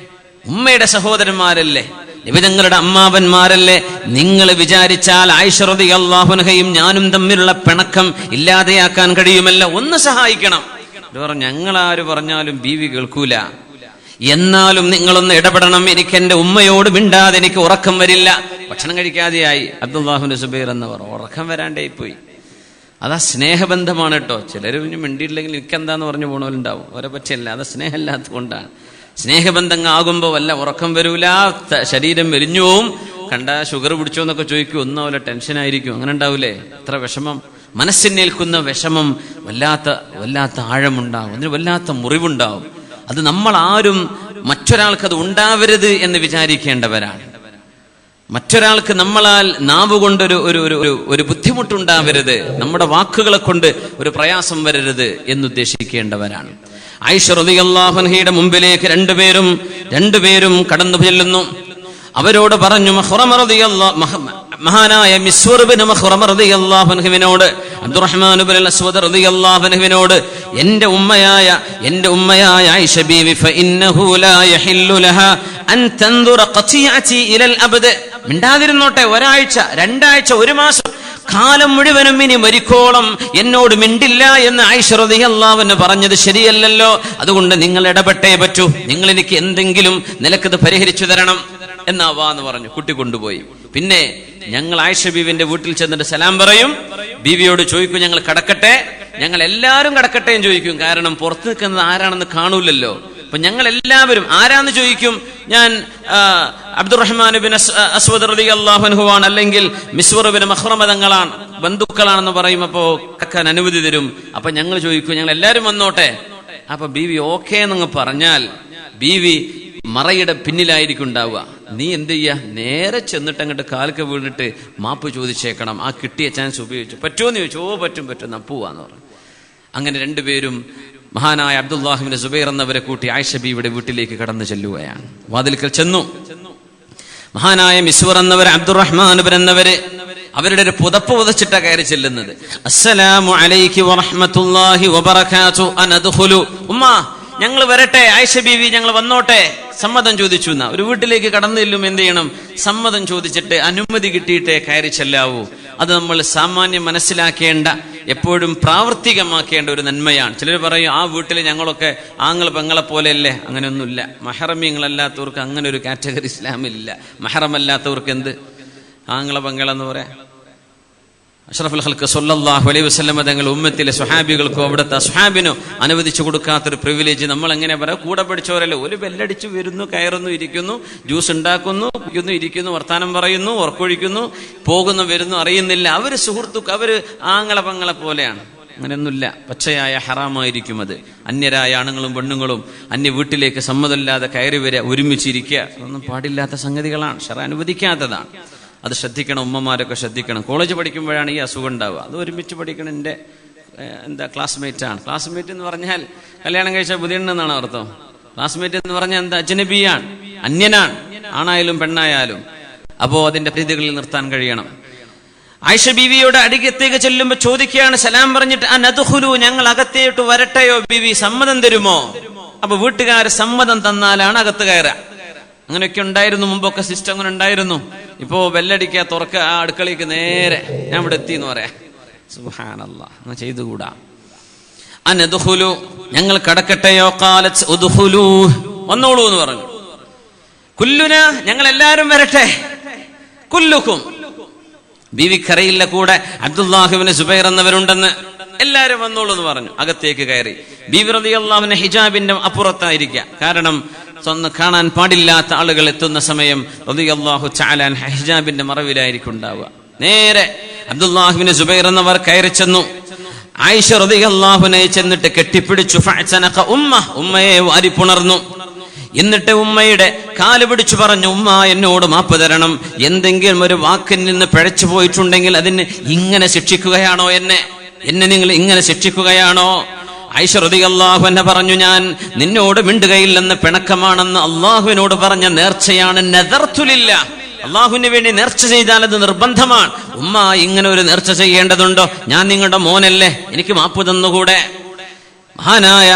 ഉമ്മയുടെ സഹോദരന്മാരല്ലേ, നിബിതങ്ങളുടെ അമ്മാവന്മാരല്ലേ, നിങ്ങൾ വിചാരിച്ചാൽ ആയിഷ റളിയല്ലാഹു അൻഹയും ഞാനും തമ്മിലുള്ള പിണക്കം ഇല്ലാതെയാക്കാൻ കഴിയുമല്ലോ, ഒന്ന് സഹായിക്കണം. പറഞ്ഞു, ഞങ്ങളാര് പറഞ്ഞാലും ബീവി കേൾക്കൂല, എന്നാലും നിങ്ങളൊന്ന് ഇടപെടണം, എനിക്ക് എന്റെ ഉമ്മയോട് മിണ്ടാതെ എനിക്ക് ഉറക്കം വരില്ല. ഭക്ഷണം കഴിക്കാതെയായി അബ്ദുല്ലാഹിബ്നു സുബൈർ എന്നവർ, ഉറക്കം വരാണ്ടേ പോയി. അതാ സ്നേഹബന്ധമാണ് കേട്ടോ. ചിലർ മിണ്ടിയില്ലെങ്കിൽ എനിക്കെന്താന്ന് പറഞ്ഞു പോണവരുണ്ടാവും, അവരെ പറ്റിയല്ല, അത് സ്നേഹമില്ലാത്തത് കൊണ്ടാണ്. സ്നേഹബന്ധങ്ങൾ ആകുമ്പോൾ വല്ല ഉറക്കം വരൂല, ശരീരം മെലിഞ്ഞു പോവും, കണ്ട ഷുഗർ പിടിച്ചോ എന്നൊക്കെ ചോദിക്കും, ഒന്നും അവരെ ടെൻഷനായിരിക്കും. അങ്ങനെ ഉണ്ടാവൂലേ? എത്ര വിഷമം, മനസ്സിനേൽക്കുന്ന വിഷമം വല്ലാത്ത ആഴമുണ്ടാവും, അതിന് വല്ലാത്ത മുറിവുണ്ടാവും. അത് നമ്മൾ ആരും മറ്റൊരാൾക്കത് ഉണ്ടാവരുത് എന്ന് വിചാരിക്കേണ്ടവരാണ്. മറ്റൊരാൾക്ക് നമ്മളാൽ നാവ് കൊണ്ടൊരു ഒരു ബുദ്ധിമുട്ടുണ്ടാവരുത്, നമ്മുടെ വാക്കുകളെ കൊണ്ട് ഒരു പ്രയാസം വരരുത് എന്നുദ്ദേശിക്കേണ്ടവരാണ്. ആയിഷ റളിയല്ലാഹു അൻഹയുടെ മുമ്പിലേക്ക് രണ്ടുപേരും കടന്നു ചെല്ലുന്നു. അവരോട് പറഞ്ഞു, മഹാനായ മിസ്വർ ഇബ്നു മഖ്റമ റളിയല്ലാഹു അൻഹുവിനോട്, അബ്ദുറഹ്മാൻ ഇബ്നുൽ അസ്വദ് റളിയല്ലാഹു അൻഹുവിനോട്, എന്റെ ഉമ്മയായ ആയിഷ ബീവി ഫഇന്നഹു ലാ യഹില്ലു ലഹാ അൻ തൻദുറ ഖതിഅതി ഇലൽ അബ്ദ്, മിണ്ടാതിരുന്നോട്ടെ, ഒരാഴ്ച, രണ്ടാഴ്ച, ഒരു മാസം, കാലം മുഴുവനും ഇനി മരിക്കോളം എന്നോട് മിണ്ടില്ല എന്ന് ആയിഷ റളിയല്ലാഹു അൻഹ പറഞ്ഞത് ശരിയല്ലല്ലോ. അതുകൊണ്ട് നിങ്ങൾ ഇടപെട്ടേ പറ്റൂ, നിങ്ങൾ എനിക്ക് എന്തെങ്കിലും നിലക്കത് പരിഹരിച്ചു തരണം എന്നാവാന്ന് പറഞ്ഞു. കുട്ടി കൊണ്ടുപോയി. പിന്നെ ഞങ്ങൾ ആയിഷ ബീവിന്റെ വീട്ടിൽ ചെന്നിട്ട് സലാം പറയും, ബീവിയോട് ചോദിക്കും, ഞങ്ങൾ കടക്കട്ടെ, ഞങ്ങൾ എല്ലാവരും കടക്കട്ടെ എന്ന് ചോദിക്കും. കാരണം പുറത്ത് നിൽക്കുന്നത് ആരാണെന്ന് കാണൂലല്ലോ. അപ്പൊ ഞങ്ങൾ എല്ലാവരും ആരാന്ന് ചോദിക്കും. ഞാൻ അബ്ദുറഹ്മാൻ ഇബ്നു അസ്വദ് റളിയല്ലാഹു അൻഹു ആണ്, അല്ലെങ്കിൽ മിസ്വർ ഇബ്നു മഖ്റമ തങ്ങളാണ്, ബന്ധുക്കളാണെന്ന് പറയും. അപ്പോ കടക്കാൻ അനുമതി തരും. അപ്പൊ ഞങ്ങൾ ചോദിക്കും, ഞങ്ങൾ എല്ലാവരും വന്നോട്ടെ. അപ്പൊ ബീവി ഓക്കേ എന്നങ്ങ് പറഞ്ഞാൽ ബീവി മറയുടെ പിന്നിലായിരിക്കും ഉണ്ടാവുക. നീ എന്ത് ചെയ്യാ, നേരെ ചെന്നിട്ട് അങ്ങോട്ട് കാൽക്ക് വീണിട്ട് മാപ്പ് ചോദിച്ചേക്കണം, ആ കിട്ടിയ ചാൻസ് ഉപയോഗിച്ചു. പറ്റുമോന്ന് ചോദിച്ചു. ഓ പറ്റും, പോവാന്ന് പറഞ്ഞു. അങ്ങനെ രണ്ടുപേരും മഹാനായ അബ്ദുല്ലാഹിബ്നു സുബൈർ എന്നവരെ കൂട്ടി ആയിഷ ബീവിയുടെ വീട്ടിലേക്ക് കടന്നു ചെല്ലുകയാണ്. വാതിൽക്കൽ ചെന്നു. മഹാനായ മിസ്വർ എന്നവർ, അബ്ദുറഹ്മാൻ എന്നവര് അവരുടെ ഒരു പുതപ്പ് പുതച്ചിട്ട കയറി ചെല്ലുന്നത്. അസ്സലാമു അലൈകി വറഹ്മത്തുള്ളാഹി വബറകാതുഹു അനദ്ഖുലു, ഉമ്മ ഞങ്ങൾ വരട്ടെ, ആയിഷ ബീവി ഞങ്ങൾ വന്നോട്ടെ, സമ്മതം ചോദിച്ചു. എന്നാ ഒരു വീട്ടിലേക്ക് കടന്നു ചെല്ലും എന്ത് ചെയ്യണം, സമ്മതം ചോദിച്ചിട്ട് അനുമതി കിട്ടിയിട്ടേ കയറി ചെല്ലാവൂ. അത് നമ്മൾ സാമാന്യം മനസ്സിലാക്കേണ്ട, എപ്പോഴും പ്രാവർത്തികമാക്കേണ്ട ഒരു നന്മയാണ്. ചിലർ പറയും, ആ വീട്ടിൽ ഞങ്ങളൊക്കെ ആങ്ങൾ പെങ്ങളെ പോലെയല്ലേ. അങ്ങനെയൊന്നുമില്ല. മഹറമീങ്ങളല്ലാത്തവർക്ക് അങ്ങനെ ഒരു കാറ്റഗറി ഇസ്ലാമിലില്ല. മഹറമല്ലാത്തവർക്ക് എന്ത് ആങ്ങളെ പെങ്ങളെന്ന് പറയാം. അഷ്റഫുൽ ഖൽഖ് സ്വല്ലല്ലാഹു അലൈഹി വസല്ലം തങ്ങൾ ഉമ്മത്തിലെ സ്വഹാബികൾക്കോ അവിടുത്തെ സ്വഹാബിനോ അനുവദിച്ചു കൊടുക്കാത്തൊരു പ്രിവിലേജ് നമ്മൾ എങ്ങനെ പറയാം. കൂടെ പഠിച്ചവരല്ലേ, ഒരു ബെല്ലടിച്ചു വരുന്നു, കയറുന്നു, ഇരിക്കുന്നു, ജ്യൂസ് ഉണ്ടാക്കുന്നു, ഇരിക്കുന്നു, വർത്താനം പറയുന്നു, ഉറക്കൊഴിക്കുന്നു, പോകുന്നു, വരുന്നു, അറിയുന്നില്ല. അവര് സുഹൃത്തുക്കൾ, അവര് ആങ്ങളെ പെങ്ങളെ പോലെയാണ്. അങ്ങനെയൊന്നുമില്ല. പച്ചയായ ഹറാമായിരിക്കും അത്. അന്യരായ ആണുങ്ങളും പെണ്ണുങ്ങളും അന്യ വീട്ടിലേക്ക് സമ്മതമില്ലാതെ കയറി വരിക, ഒരുമിച്ചിരിക്കുക, അതൊന്നും പാടില്ലാത്ത സംഗതികളാണ്, ശറ അനുവദിക്കാത്തതാണ്. അത് ശ്രദ്ധിക്കണം, ഉമ്മമാരൊക്കെ ശ്രദ്ധിക്കണം. കോളേജ് പഠിക്കുമ്പോഴാണ് ഈ അസുഖം ഉണ്ടാവുക. അത് ഒരുമിച്ച് പഠിക്കണം. എൻ്റെ ക്ലാസ്മേറ്റ് ആണ്. ക്ലാസ്മേറ്റ് എന്ന് പറഞ്ഞാൽ കല്യാണം കഴിച്ച പുതിയെന്നാണ് അർത്ഥം. ക്ലാസ്മേറ്റ് എന്ന് പറഞ്ഞാൽ എന്താ, അജ്നബിയാണ്, അന്യനാണ്, ആണായാലും പെണ്ണായാലും. അപ്പോ അതിന്റെ രീതികളിൽ നിർത്താൻ കഴിയണം. ആയിഷ ബീവിയോട് അടികത്തേക്ക് ചെല്ലുമ്പോ ചോദിക്കുകയാണ്, സലാം പറഞ്ഞിട്ട്, അനദ്ഖുലു, ഞങ്ങൾ അകത്തേട്ട് വരട്ടെയോ ബീവി, സമ്മതം തരുമോ? അപ്പൊ വീട്ടുകാർ സമ്മതം തന്നാലാണ് അകത്ത് കയറുക. അങ്ങനെയൊക്കെ ഉണ്ടായിരുന്നു മുമ്പൊക്കെ, സിസ്റ്റം അങ്ങനെ ഉണ്ടായിരുന്നു. ഇപ്പോ ബെല്ലടിക്കുക, തുറക്കുക, ആ അടുക്കളയ്ക്ക് നേരെ ഞാൻ ഇവിടെ എത്തി എന്ന് പറയാ. സുബ്ഹാനല്ലാഹ്, അങ്ങനെ ചെയ്തുകൂടാ. അനദ്ഖുലു, ഞങ്ങൾ കടക്കട്ടെയോ? ഖാലത് ഉദ്ഖുലൂ, വന്നോളൂ എന്ന് പറഞ്ഞു. കുല്ലുന, ഞങ്ങൾ എല്ലാവരും വരട്ടെ. കുല്ലുക്കും, ബീവിക്കറിയില്ല കൂടെ അബ്ദുല്ലാഹിബ്നു സുബൈർ എന്നവരുണ്ടെന്ന്. എല്ലാവരും വന്നോളൂ എന്ന് പറഞ്ഞു. അകത്തേക്ക് കയറി. ബീവി റളിയല്ലാഹു അൻഹ ഹിജാബിന്റെ അപ്പുറത്തായിരിക്കുക. കാരണം സ്വന്തം കാണാൻ പാടില്ലാത്ത ആളുകൾ എത്തുന്ന സമയം റളിയല്ലാഹു തആല അൻഹ ഹിജാബിന്റെ മറവിലായിരിക്കും ഉണ്ടാവുക. നേരെ അബ്ദുല്ലാഹിബ്നു സുബൈർ എന്നവർ കയറി ചെന്നു. ആയിഷ റളിയല്ലാഹു അൻഹയെ ചെന്നിട്ട് കെട്ടിപ്പിടിച്ചു. ഫഅ്സനഖ ഉമ്മയെ വാരിപ്പുണർന്നു. എന്നിട്ട് ഉമ്മയുടെ കാല് പിടിച്ചു പറഞ്ഞു, ഉമ്മ എന്നോട് മാപ്പ് തരണം. എന്തെങ്കിലും ഒരു വാക്കിൽ നിന്ന് പിഴച്ചു പോയിട്ടുണ്ടെങ്കിൽ അതിന് ഇങ്ങനെ ശിക്ഷിക്കുകയാണോ? എന്നെ നിങ്ങൾ ഇങ്ങനെ ശിക്ഷിക്കുകയാണോ? ആയിഷ റളിയല്ലാഹു അൻഹ പറഞ്ഞു, ഞാൻ നിന്നോട് മിണ്ടുകയില്ലെന്ന് പിണക്കമാണെന്ന് അള്ളാഹുവിനോട് പറഞ്ഞ നേർച്ചയാണ് നദർതു ലില്ലാഹ്. അള്ളാഹുവിന് വേണ്ടി നേർച്ച ചെയ്താൽ അത് നിർബന്ധമാണ്. ഉമ്മ ഇങ്ങനെ ഒരു നേർച്ച ചെയ്യേണ്ടതുണ്ടോ? ഞാൻ നിങ്ങളുടെ മോനല്ലേ, എനിക്ക് മാപ്പ് തന്നുകൂടെ? മഹാനായ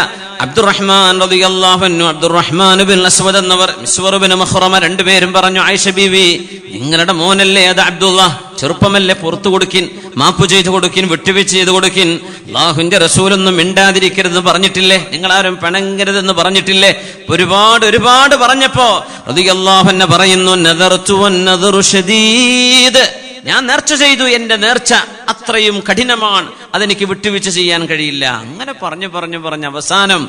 അബ്ദുറഹ്മാൻ റളിയല്ലാഹു അൻഹു, അബ്ദുറഹ്മാൻ ബിൻ അസ്വദ് എന്നവർ, മിസ്വർ ബിൻ മഖ്റമ രണ്ടുപേരും പറഞ്ഞു, ആയിഷ ബീവി നിങ്ങളുടെ മോനല്ലേ അത് അബ്ദുള്ള, ചെറുപ്പമല്ലേ, പുറത്തു കൊടുക്കിൻ, മാപ്പ് ചെയ്തു കൊടുക്കിൻ, വിട്ടുവീഴ്ച ചെയ്തു കൊടുക്കിൻ. അല്ലാഹുവിന്റെ റസൂലൊന്നും മിണ്ടാതിരിക്കരുതെന്ന് പറഞ്ഞിട്ടില്ലേ? നിങ്ങളാരും പിണങ്ങരുതെന്ന് പറഞ്ഞിട്ടില്ലേ? ഒരുപാട് പറഞ്ഞപ്പോ റളിയല്ലാഹു അൻഹു പറയുന്നു, നദർതു വന്നദറു ശദീദ്, ഞാൻ നേർച്ച ചെയ്തു, എന്റെ നേർച്ച അത്രയും കഠിനമാണ്, അതെനിക്ക് വിട്ടുവീഴ്ച ചെയ്യാൻ കഴിയില്ല. അങ്ങനെ പറഞ്ഞു അവസാനം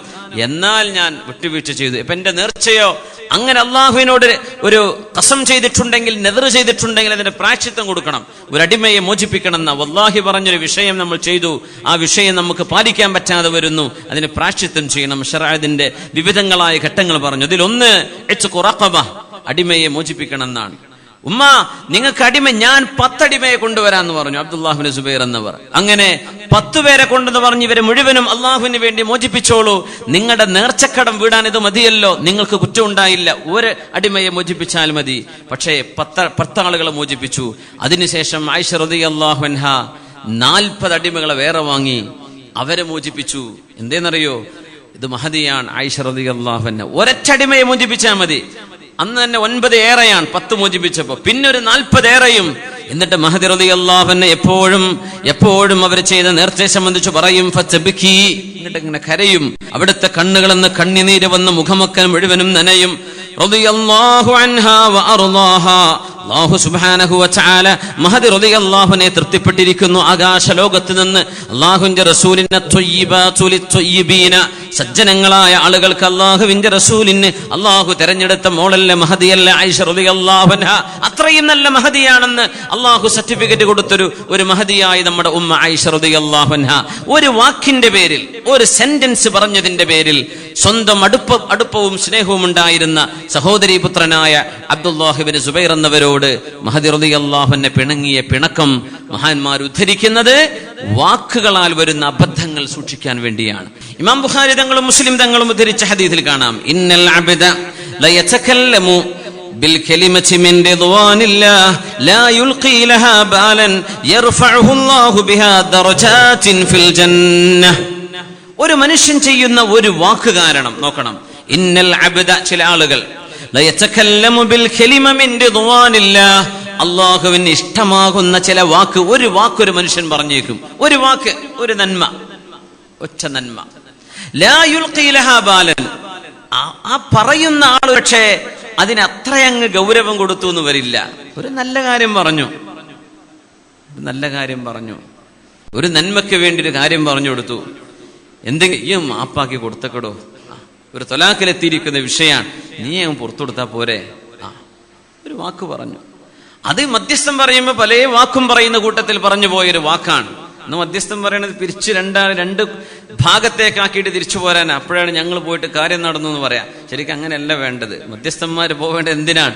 എന്നാൽ ഞാൻ വിട്ടുവീഴ്ച ചെയ്തു. ഇപ്പൊ എന്റെ നേർച്ചയോ അങ്ങനെ അള്ളാഹുവിനോട് ഒരു ഖസം ചെയ്തിട്ടുണ്ടെങ്കിൽ, നെദർ ചെയ്തിട്ടുണ്ടെങ്കിൽ അതിന്റെ പ്രായശ്ചിത്തം കൊടുക്കണം, ഒരു അടിമയെ മോചിപ്പിക്കണം എന്ന വല്ലാഹി പറഞ്ഞൊരു വിഷയം നമ്മൾ ചെയ്തു, ആ വിഷയം നമുക്ക് പാലിക്കാൻ പറ്റാതെ വരുന്നു, അതിന് പ്രായശ്ചിത്തം ചെയ്യണം. ശറഅത്തിന്റെ വിവിധങ്ങളായ ഘട്ടങ്ങൾ പറഞ്ഞു. അതിലൊന്ന് ഇത്ഖു റഖബ, അടിമയെ മോചിപ്പിക്കണം എന്നാണ്. ഉമ്മ നിങ്ങൾക്ക് അടിമ, ഞാൻ 10 അടിമയെ കൊണ്ടുവരാന്ന് പറഞ്ഞു അബ്ദുല്ലാഹിബ്നു സുബൈർ എന്നവർ. അങ്ങനെ 10 പേരെ കൊണ്ടെന്ന് പറഞ്ഞ് ഇവരെ മുഴുവനും അള്ളാഹുവിന് വേണ്ടി മോചിപ്പിച്ചോളൂ, നിങ്ങളുടെ നേർച്ചക്കടം വീടാൻ ഇത് മതിയല്ലോ, നിങ്ങൾക്ക് കുറ്റം ഉണ്ടായില്ല, ഒരു അടിമയെ മോചിപ്പിച്ചാൽ മതി. പക്ഷേ 10 ആളുകളെ മോചിപ്പിച്ചു. അതിനുശേഷം ആയിഷ റളിയല്ലാഹു അൻഹ 40 അടിമകളെ വേറെ വാങ്ങി, അവരെ മോചിപ്പിച്ചു. എന്തേന്നറിയോ? ഇത് മഹദിയാണ്. ആയിഷ റളിയല്ലാഹു അൻഹ ഒരൊറ്റ അടിമയെ മോചിപ്പിച്ചാൽ മതി. അന്ന് തന്നെ 9 ഏറെയാണ്, 10 മോചിപ്പിച്ചപ്പോ, പിന്നെ ഒരു 40 ഏറെയും. എന്നിട്ട് മഹദി റളിയല്ലാഹു അൻഹു എപ്പോഴും അവർ ചെയ്ത നേർച്ചയെ സംബന്ധിച്ച് പറയും, ഫതബ്കി, എന്നിട്ട് ഇങ്ങനെ കരയും, അവിടുത്തെ കണ്ണുകളെന്ന് കണ്ണിനീര് വന്ന് മുഖമൊക്കെ മുഴുവനും നനയും. റളിയല്ലാഹു അൻഹാ വഅർളാഹാ, അല്ലാഹു സുബ്ഹാനഹു വതആല മഹദി റളിയല്ലാഹുവിനെ തൃപ്തിപ്പെട്ടിരിക്കുന്നു. ആകാശ ലോകത്ത് നിന്ന് അല്ലാഹുവിന്റെ റസൂലിനെ ത്വയ്യിബാതു ലിത്വയ്യിബീന, സജ്ജനങ്ങളായ ആളുകൾക്ക് അല്ലാഹുവിന്റെ റസൂലിന് അല്ലാഹു തെരഞ്ഞെടുത്ത മോളല്ല മഹദിയല്ല ആയിഷ റളിയല്ലാഹു അൻഹ. അത്രയും നല്ല മഹദിയാണെന്ന് അല്ലാഹു സർട്ടിഫിക്കറ്റ് കൊടുത്തൊരു മഹദിയായി നമ്മുടെ ഉമ്മ ആയിഷ റളിയല്ലാഹു അൻഹ. ഒരു വാക്കിന്റെ പേരിൽ, ഒരു സെന്റൻസ് പറഞ്ഞതിന്റെ പേരിൽ സ്വന്തം അടുപ്പവും സ്നേഹവും ഉണ്ടായിരുന്ന സഹോദരീ പുത്രനായ അബ്ദുല്ലാഹിബ്നു സുബൈർ എന്നവരോട് മഹദി റളിയല്ലാഹു അൻഹു പിണങ്ങിയ പിണക്കം മഹാന്മാർ ഉദ്ധരിക്കുന്നത് വാക്കുകളാൽ വരുന്ന അബദ്ധങ്ങൾ സൂക്ഷിക്കാൻ വേണ്ടിയാണ്. ഇമാം ബുഖാരി തങ്ങളും മുസ്ലിം തങ്ങളും ഉദ്ധരിച്ച ഹദീസിൽ കാണാം, ഇന്നൽ അബ്ദ ലയതകല്ലമു ബിൽ കലിമതി മിൻ റിദ്വാനില്ലാഹ് ലാ യുൽഖി ലഹാ ബാലൻ യർഫഉഹു അല്ലാഹു ബിഹാ ദറജാതിൻ ഫിൽ ജന്നah. ഒരു മനുഷ്യൻ ചെയ്യുന്ന ഒരു വാക്ക് കാരണം നോക്കണം, ഇന്നൽ അബ്ദ, ചില ആളുകൾ, ലയതകല്ലമു ബിൽ കലിമ മിൻ റിദ്വാനില്ലാഹ്, അല്ലാഹുവിന് ഇഷ്ടമാകുന്ന ചില വാക്ക്, ഒരു വാക്ക് ഒരു മനുഷ്യൻ പറഞ്ഞേക്കും, ഒരു വാക്ക്, ഒരു നന്മ, ഒറ്റ നന്മ, ലാ യുൽഖി ലഹാ ബാലൻ, ആ പറയുന്ന ആൾ പക്ഷേ അതിന് അത്രയങ്ങ് ഗൗരവം കൊടുത്തു എന്ന് വരില്ല. ഒരു നല്ല കാര്യം പറഞ്ഞു, ഒരു നന്മയ്ക്ക് വേണ്ടി ഒരു കാര്യം പറഞ്ഞു കൊടുത്തു, എന്തെങ്കിലും മാപ്പാക്കി കൊടുത്തക്കടോ, ഒരു തൊലാക്കിലെത്തിയിരിക്കുന്ന വിഷയമാണ്, നീ അങ്ങ് പുറത്തു കൊടുത്താ പോരെ, ഒരു വാക്ക് പറഞ്ഞു. അത് മധ്യസ്ഥം പറയുമ്പോൾ പല വാക്കും പറയുന്ന കൂട്ടത്തിൽ പറഞ്ഞു പോയൊരു വാക്കാണ്. അന്ന് മധ്യസ്ഥം പറയുന്നത് പിരിച്ച് രണ്ട് ഭാഗത്തേക്കാക്കിയിട്ട് തിരിച്ചു പോരാനാണ്. അപ്പോഴാണ് ഞങ്ങൾ പോയിട്ട് കാര്യം നടന്നു എന്ന് പറയാം. ശരിക്കും അങ്ങനെയല്ല വേണ്ടത്. മധ്യസ്ഥന്മാർ പോവേണ്ടത് എന്തിനാണ്?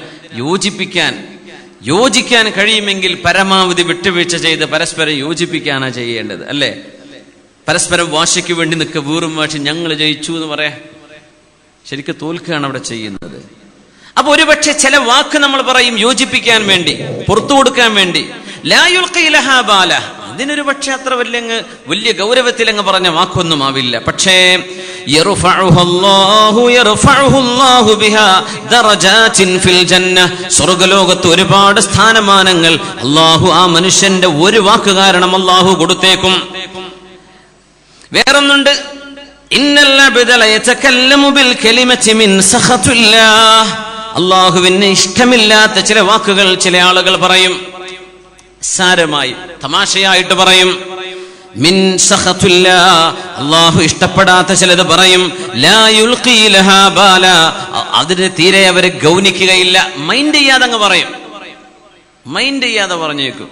യോജിക്കാൻ കഴിയുമെങ്കിൽ പരമാവധി വിട്ടുവീഴ്ച ചെയ്ത് പരസ്പരം യോജിപ്പിക്കാനാണ് ചെയ്യേണ്ടത്, അല്ലേ? പരസ്പരം വാശിക്ക് വേണ്ടി നിൽക്കുക, വീറും വാശി, ഞങ്ങൾ ജയിച്ചു എന്ന് പറയാ, ശരിക്കും തോൽക്കുകയാണ് അവിടെ ചെയ്യുന്നത്. അപ്പൊ ഒരുപക്ഷെ ചില വാക്ക് നമ്മൾ പറയും യോജിപ്പിക്കാൻ വേണ്ടി, പുറത്തു കൊടുക്കാൻ വേണ്ടി. ലാ യുൽഖി ലഹാ ബാല, അതിനൊരു പക്ഷെ അത്ര വലിയ ഗൗരവത്തിൽ അങ്ങ് പറഞ്ഞ വാക്കൊന്നും ആവില്ല. പക്ഷേ സ്വർഗലോകത്ത് ഒരുപാട് സ്ഥാനമാനങ്ങൾ അല്ലാഹു ആ മനുഷ്യന്റെ ഒരു വാക്ക് കാരണം അല്ലാഹു കൊടുത്തേക്കും. വേറൊന്നുണ്ട്, ഇന്നൽ അബ്ദ ലയതകല്ലമു ബിൽ കലിമതി മിൻ സഖത്തില്ലാഹ്, അല്ലാഹുവിന് ഇഷ്ടമില്ലാത്ത ചില വാക്കുകൾ ചില ആളുകൾ പറയും, സാരമായി തമാശയായിട്ട് പറയും. മിൻ സഖത്തില്ലാഹ്, അല്ലാഹു ഇഷ്ടപ്പെടാത്ത ചിലത് പറയും. ലാ യുൽഖി ലഹാ ബാല, അതിനെ തീരെ അവരെ ഗൗനിക്കുകയില്ല, മൈൻഡ് ചെയ്യാതെ അങ്ങ് പറയും, മൈൻഡ് ചെയ്യാതെ പറഞ്ഞേക്കും.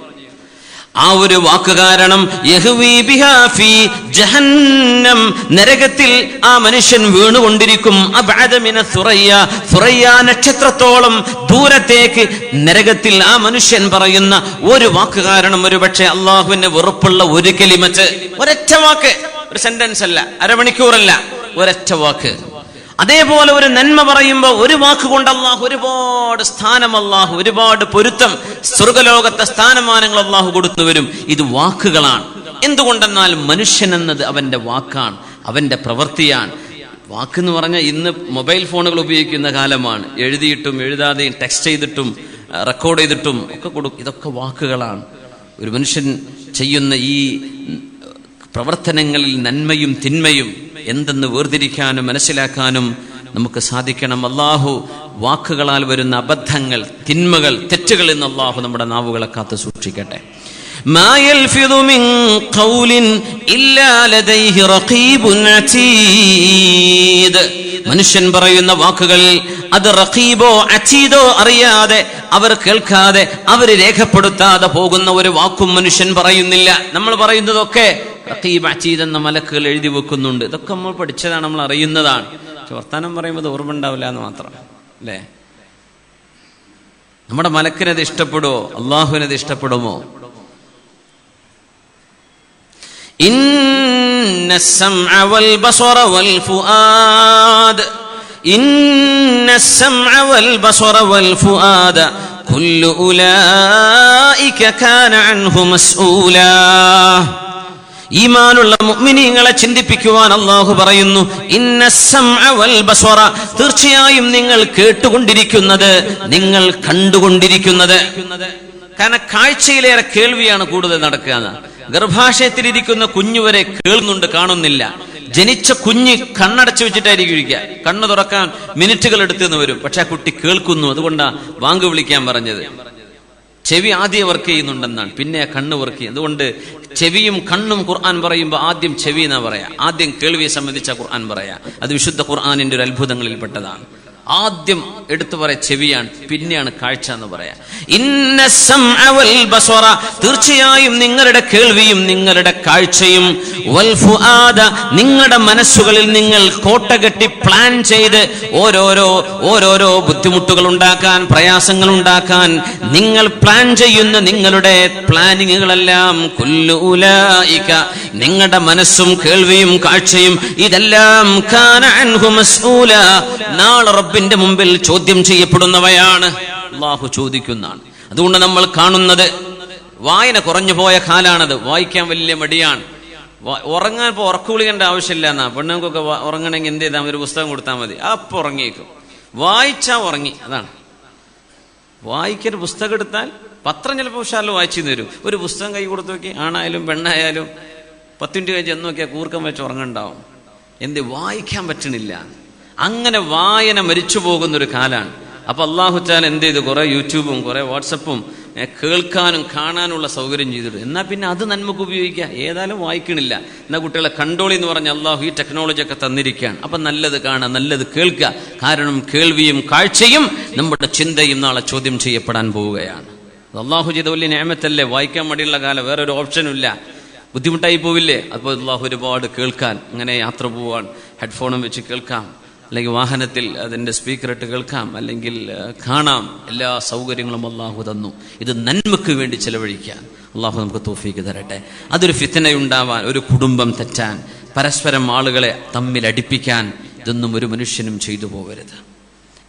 ആ ഒരു വാക്ക് കാരണം നരകത്തിൽ ആ മനുഷ്യൻ വീണുകൊണ്ടിരിക്കും. നക്ഷത്രത്തോളം ദൂരത്തേക്ക് നരകത്തിൽ ആ മനുഷ്യൻ പറയുന്ന ഒരു വാക്ക് കാരണം ഒരു പക്ഷേ അള്ളാഹുവിന് വെറുപ്പുള്ള ഒരു കലിമത്ത്, ഒരൊറ്റ വാക്ക്, ഒരു സെന്റൻസ് അല്ല, അരമണിക്കൂറല്ല, ഒരൊറ്റ വാക്ക്. അതേപോലെ ഒരു നന്മ പറയുമ്പോൾ ഒരു വാക്ക് കൊണ്ട് അള്ളാഹു ഒരുപാട് സ്ഥാനം, അള്ളാഹു ഒരുപാട് പൊരുത്തം, സ്വർഗലോകത്തെ സ്ഥാനമാനങ്ങൾ അള്ളാഹു കൊടുത്തു വരും. ഇത് വാക്കുകളാണ്. എന്തുകൊണ്ടെന്നാൽ മനുഷ്യൻ എന്നത് അവന്റെ വാക്കാണ്, അവന്റെ പ്രവൃത്തിയാണ്. വാക്കെന്ന് പറഞ്ഞാൽ ഇന്ന് മൊബൈൽ ഫോണുകൾ ഉപയോഗിക്കുന്ന കാലമാണ്. എഴുതിയിട്ടും എഴുതാതെയും ടെക്സ്റ്റ് ചെയ്തിട്ടും റെക്കോർഡ് ചെയ്തിട്ടും ഒക്കെ കൊടുക്കും. ഇതൊക്കെ വാക്കുകളാണ്. ഒരു മനുഷ്യൻ ചെയ്യുന്ന ഈ പ്രവർത്തനങ്ങളിൽ നന്മയും തിന്മയും എന്തെന്ന് വേർതിരിക്കാനും മനസ്സിലാക്കാനും നമുക്ക് സാധിക്കണം. അള്ളാഹു വാക്കുകളാൽ വരുന്ന അബദ്ധങ്ങൾ, തിന്മകൾ, തെറ്റുകളിൽ നിന്ന് അള്ളാഹു നമ്മുടെ നാവുകളെ കാത്തു സൂക്ഷിക്കട്ടെ. മാ യൽഫിദു മിൻ ഖൗലിൻ ഇല്ലാ ലദൈഹി റഖീബുൻ അതീദ്. മനുഷ്യൻ പറയുന്ന വാക്കുകൾ അത് റഖീബോ അതീദോ അറിയാതെ, അവർ കേൾക്കാതെ, അവർ രേഖപ്പെടുത്താതെ പോകുന്ന ഒരു വാക്കും മനുഷ്യൻ പറയുന്നില്ല. നമ്മൾ പറയുന്നതൊക്കെ റഖീബ് അതീദ് എന്ന മലക്കുകൾ എഴുതി വെക്കുന്നുണ്ട്. ഇതൊക്കെ നമ്മൾ പഠിച്ചതാണ്, നമ്മൾ അറിയുന്നതാണ്. വർത്താനം പറയുമ്പോൾ ഓർമ്മ ഉണ്ടാവില്ല എന്ന് മാത്രം, അല്ലേ? നമ്മുടെ മലക്കിനത് ഇഷ്ടപ്പെടുമോ? അള്ളാഹുവിനത് ഇഷ്ടപ്പെടുമോ? ഇന്ന السمع والبصر والفؤاد إن السمع والبصر والفؤاد كل أولئك كان عنه مسؤولا. ഈമാനുള്ള മുഅ്മിനീങ്ങളെ ചിന്തിപ്പിക്കുവാൻ അല്ലാഹു പറയുന്നു, ഇന്ന السمع والبصر, തീർച്ചയായും നിങ്ങൾ കേട്ടുകൊണ്ടിരിക്കുന്നത്, നിങ്ങൾ കണ്ടുകൊണ്ടിരിക്കുന്നത്. കാരണം കാഴ്ചയിലേറെ കേൾവിയാണ് കൂടുതൽ നടക്കുക. ഗർഭാശയത്തിലിരിക്കുന്ന കുഞ്ഞുവരെ കേൾക്കുന്നുണ്ട്, കാണുന്നില്ല. ജനിച്ച കുഞ്ഞ് കണ്ണടച്ചു വെച്ചിട്ടായിരിക്കും ഇരിക്കുക. കണ്ണ് തുറക്കാൻ മിനിറ്റുകൾ എടുത്തെന്ന് വരും, പക്ഷെ ആ കുട്ടി കേൾക്കുന്നു. അതുകൊണ്ടാണ് വാങ്ക് വിളിക്കാൻ പറഞ്ഞത്. ചെവി ആദ്യം വർക്ക് ചെയ്യുന്നുണ്ടെന്നാണ്, പിന്നെ ആ കണ്ണ് വർക്ക് ചെയ്യും. അതുകൊണ്ട് ചെവിയും കണ്ണും ഖുർആൻ പറയുമ്പോൾ ആദ്യം ചെവി എന്നാ പറയാ, ആദ്യം കേൾവിയെ സംബന്ധിച്ച ഖുർആൻ പറയാ. അത് വിശുദ്ധ ഖുർആനിന്റെ ഒരു അത്ഭുതങ്ങളിൽപ്പെട്ടതാണ്. ആദ്യം എടുത്തു പറയാ ചെവിയാണ്, പിന്നെയാണ് കാഴ്ച എന്ന് പറയാ. ഇന്ന السمع والبصر, തീർച്ചയായും നിങ്ങളുടെ കേൾവിയും നിങ്ങളുടെ കാഴ്ചയും, വൽ ഫുആദ, നിങ്ങളുടെ മനസ്സുകളിൽ നിങ്ങൾ കോട്ടകെട്ടി പ്ലാൻ ചെയ്ത് ഓരോരോ ബുദ്ധിമുട്ടുകൾ ഉണ്ടാക്കാൻ, പ്രയാസങ്ങൾ ഉണ്ടാക്കാൻ നിങ്ങൾ പ്ലാൻ ചെയ്യുന്ന നിങ്ങളുടെ പ്ലാനിങ്ങുകളെല്ലാം, കുല്ലു ഉലൈക, നിങ്ങളുടെ മനസ്സും കേൾവിയും കാഴ്ചയും ഇതെല്ലാം കാന അൻഹു മസ്ഊല, നാളെ റബ്ബിന്റെ മുമ്പിൽ ചോദ്യം ചെയ്യപ്പെടുന്നവയാണ്. അല്ലാഹു ചോദിക്കുന്നതാണ്. അതുകൊണ്ട് നമ്മൾ കാണുന്നത്, വായന കുറഞ്ഞു പോയ കാലാണത്. വായിക്കാൻ വലിയ മടിയാണ്. ഉറങ്ങാൻ ഇപ്പോൾ ഉറക്കു വിളിക്കേണ്ട ആവശ്യമില്ല എന്നാ. പെണ്ണുങ്ങൾക്കൊക്കെ ഉറങ്ങണമെങ്കിൽ എന്ത് ചെയ്താൽ ഒരു പുസ്തകം കൊടുത്താൽ മതി, അപ്പം ഉറങ്ങിയേക്കും. വായിച്ചാൽ ഉറങ്ങി. അതാണ് വായിക്കൊരു പുസ്തകം എടുത്താൽ, പത്രം ചിലപ്പോൾ ഉഷാറിൽ വായിച്ചു തരും. ഒരു പുസ്തകം കൈ കൊടുത്തു നോക്കി, ആണായാലും പെണ്ണായാലും 10 മിനിറ്റ് കഴിഞ്ഞ് എന്ന് നോക്കിയാൽ കൂർക്കം വെച്ച് ഉറങ്ങുണ്ടാവും. എന്ത് വായിക്കാൻ പറ്റണില്ല. അങ്ങനെ വായന മരിച്ചു പോകുന്നൊരു കാലാണ്. അപ്പൊ അല്ലാഹു തആല എന്ത് ചെയ്തു? കുറെ യൂട്യൂബും കുറെ വാട്സപ്പും കേൾക്കാനും കാണാനുള്ള സൗകര്യം ചെയ്തിട്ട്, എന്നാ പിന്നെ അത് നന്മക്ക് ഉപയോഗിക്കുക. ഏതായാലും വായിക്കണില്ല, എന്നാ കുട്ടികളെ കൺട്രോൾ എന്ന് പറഞ്ഞ അള്ളാഹു ഈ ടെക്നോളജി ഒക്കെ തന്നിരിക്കുകയാണ്. അപ്പൊ നല്ലത് കാണുക, നല്ലത് കേൾക്കുക. കാരണം കേൾവിയും കാഴ്ചയും നമ്മുടെ ചിന്തയും നാളെ ചോദ്യം ചെയ്യപ്പെടാൻ പോവുകയാണ്. അള്ളാഹു ചെയ്ത വലിയ നിഅമത്തല്ലേ. വായിക്കാൻ മടിയുള്ള കാലം, വേറൊരു ഓപ്ഷനും ഇല്ല. ബുദ്ധിമുട്ടായി പോവില്ലേ? അപ്പോൾ അള്ളാഹു ഒരുപാട് കേൾക്കാൻ, അങ്ങനെ യാത്ര പോവാൻ ഹെഡ്ഫോണും വെച്ച് കേൾക്കാം, അല്ലെങ്കിൽ വാഹനത്തിൽ അതിൻ്റെ സ്പീക്കറിട്ട് കേൾക്കാം, അല്ലെങ്കിൽ കാണാം. എല്ലാ സൗകര്യങ്ങളും അള്ളാഹു തന്നു. ഇത് നന്മക്ക് വേണ്ടി ചെലവഴിക്കാൻ അള്ളാഹു നമുക്ക് തൗഫീക്ക് തരട്ടെ. അതൊരു ഫിത്നയുണ്ടാവാൻ, ഒരു കുടുംബം തെറ്റാൻ, പരസ്പരം ആളുകളെ തമ്മിൽ അടിപ്പിക്കാൻ, ഇതൊന്നും ഒരു മനുഷ്യനും ചെയ്തു പോകരുത്.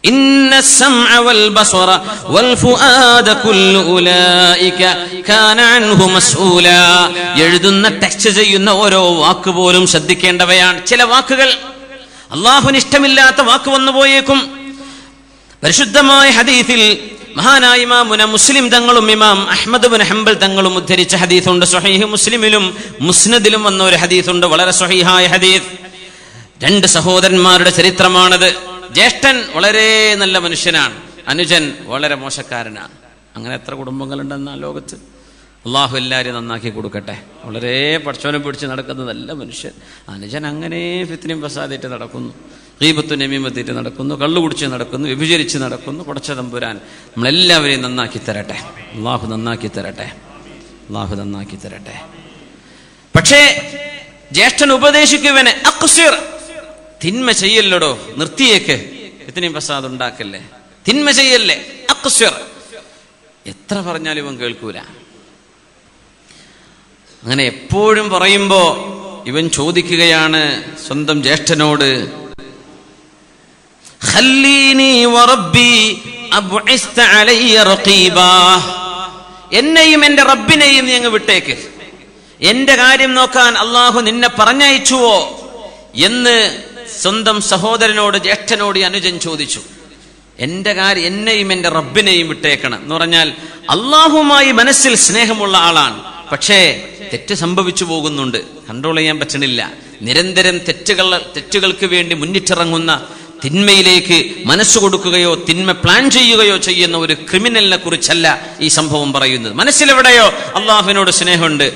ഇന്ന السمع والبصر والفؤاد كل اولئك كان عنه مسؤولا. എഴുതുന്ന ടെക്സ്റ്റ് ചെയ്യുന്ന ഓരോ വാക്ക് പോലും ശ്രദ്ധിക്കേണ്ടവയാണ്. ചില വാക്കുകൾ അള്ളാഹുവിന് ഇഷ്ടമില്ലാത്ത വാക്ക് വന്നു പോയേക്കും. പരിശുദ്ധമായ ഹദീസിൽ മഹാനായ ഇമാമുന മുസ്ലിം തങ്ങളും ഇമാം അഹ്മദ് ബിൻ ഹംബൽ തങ്ങളും ഉദ്ധരിച്ച ഹദീസുണ്ട്. സ്വഹീഹ് മുസ്ലിമിലും മുസ്നദിലും വന്ന ഒരു ഹദീസുണ്ട്, വളരെ സ്വഹീഹായ ഹദീസ്. 2 സഹോദരന്മാരുടെ ചരിത്രമാണത്. ജ്യേഷ്ഠൻ വളരെ നല്ല മനുഷ്യനാണ്, അനുജൻ വളരെ മോശക്കാരനാണ്. അങ്ങനെ എത്ര കുടുംബങ്ങളുണ്ടെന്ന ലോകത്ത്. അള്ളാഹു എല്ലാവരെയും നന്നാക്കി കൊടുക്കട്ടെ. വളരെ പടച്ചോനെ പിടിച്ച് നടക്കുന്ന നല്ല മനുഷ്യൻ. അനുജൻ അങ്ങനെ ഫിത്നയും ഫസാദായിട്ട് നടക്കുന്നു, ഗീബത്തും നമീമത്തായിട്ട് നടക്കുന്നു, കള്ളു കുടിച്ച് നടക്കുന്നു, വ്യഭിചരിച്ച് നടക്കുന്നു. പടച്ച തമ്പുരാൻ നമ്മളെല്ലാവരെയും നന്നാക്കി തരട്ടെ. അള്ളാഹു നന്നാക്കി തരട്ടെ. അള്ളാഹു നന്നാക്കി തരട്ടെ. പക്ഷേ ജ്യേഷ്ഠൻ ഉപദേശിക്കുവനെ, അഖ്സിർ, തിന്മ ചെയ്യല്ലടോ, നിർത്തിയേക്ക്, ഫിത്നയും ഫസാദ് ഉണ്ടാക്കല്ലേ, തിന്മ ചെയ്യല്ലേ, അഖ്സിർ. എത്ര പറഞ്ഞാലും ഇവൻ കേൾക്കൂല. അങ്ങനെ എപ്പോഴും പറയുമ്പോ ഇവൻ ചോദിക്കുകയാണ് സ്വന്തം ജ്യേഷ്ഠനോട്, ഖല്ലീനി വറബ്ബി അബ്ഇസ്ത അലയ്യ റഖീബാ, എന്നെയും എന്റെ റബ്ബിനെയും നീ അങ്ങ് വിട്ടേക്ക്, എന്റെ കാര്യം നോക്കാൻ അള്ളാഹു നിന്നെ പറഞ്ഞയച്ചുവോ എന്ന് സ്വന്തം സഹോദരനോട്, ജ്യേഷ്ഠനോട് അനുജൻ ചോദിച്ചു. എന്റെ കാര്യം, എന്നെയും എന്റെ റബ്ബിനെയും വിട്ടേക്കണം എന്ന് പറഞ്ഞാൽ അള്ളാഹുമായി മനസ്സിൽ സ്നേഹമുള്ള ആളാണ്. പക്ഷേ തെറ്റ് സംഭവിച്ചു പോകുന്നുണ്ട്, കൺട്രോൾ ചെയ്യാൻ പറ്റണില്ല. നിരന്തരം തെറ്റുകൾക്ക് വേണ്ടി മുന്നിട്ടിറങ്ങുന്ന, തിന്മയിലേക്ക് മനസ്സ് കൊടുക്കുകയോ തിന്മ പ്ലാൻ ചെയ്യുകയോ ചെയ്യുന്ന ഒരു ക്രിമിനലിനെ കുറിച്ചല്ല ഈ സംഭവം പറയുന്നത്. മനസ്സിലെവിടെയോ അള്ളാഹുവിനോട് സ്നേഹമുണ്ട്,